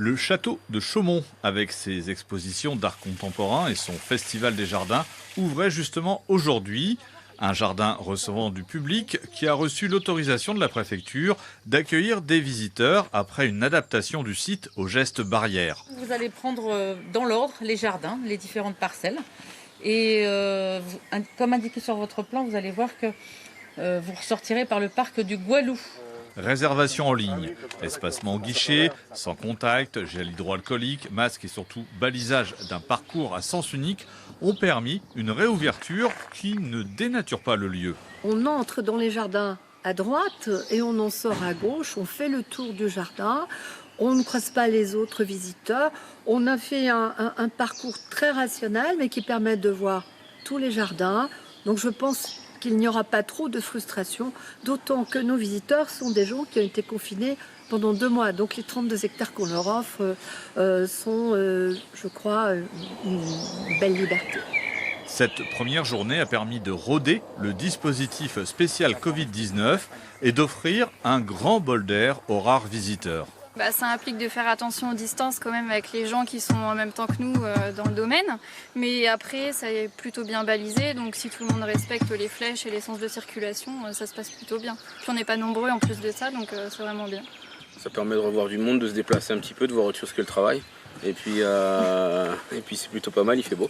Le château de Chaumont, avec ses expositions d'art contemporain et son festival des jardins, ouvrait justement aujourd'hui. Un jardin recevant du public qui a reçu l'autorisation de la préfecture d'accueillir des visiteurs après une adaptation du site aux gestes barrières. Vous allez prendre dans l'ordre les jardins, les différentes parcelles. Et comme indiqué sur votre plan, vous allez voir que vous ressortirez par le parc du Goualou. Réservation en ligne, espacement au guichet, sans contact, gel hydroalcoolique, masque et surtout balisage d'un parcours à sens unique ont permis une réouverture qui ne dénature pas le lieu. On entre dans les jardins à droite et on en sort à gauche, on fait le tour du jardin, on ne croise pas les autres visiteurs. On a fait un parcours très rationnel mais qui permet de voir tous les jardins. Donc je pense qu'il n'y aura pas trop de frustration, d'autant que nos visiteurs sont des gens qui ont été confinés pendant 2 mois. Donc les 32 hectares qu'on leur offre sont, je crois, une belle liberté. Cette première journée a permis de roder le dispositif spécial Covid-19 et d'offrir un grand bol d'air aux rares visiteurs. Ça implique de faire attention aux distances quand même avec les gens qui sont en même temps que nous dans le domaine. Mais après, ça est plutôt bien balisé. Donc si tout le monde respecte les flèches et les sens de circulation, ça se passe plutôt bien. Puis on n'est pas nombreux en plus de ça, donc c'est vraiment bien. Ça permet de revoir du monde, de se déplacer un petit peu, de voir autre chose que le travail. Et puis c'est plutôt pas mal, il fait beau.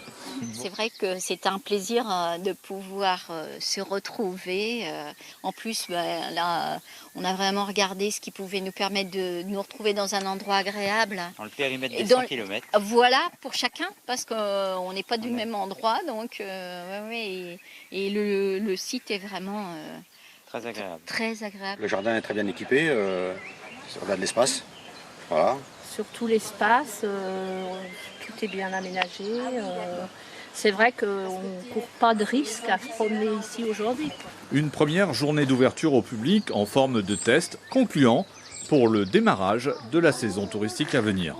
C'est vrai que c'est un plaisir de pouvoir se retrouver. En plus, là, on a vraiment regardé ce qui pouvait nous permettre de nous retrouver dans un endroit agréable. Dans le périmètre des 100 km. Voilà, pour chacun, parce qu'on n'est pas du même endroit. Donc, et le site est vraiment très agréable. Très agréable. Le jardin est très bien équipé, on a de l'espace. Voilà. Sur tout l'espace, tout est bien aménagé. C'est vrai qu'on ne court pas de risque à se promener ici aujourd'hui. Une première journée d'ouverture au public en forme de test concluant pour le démarrage de la saison touristique à venir.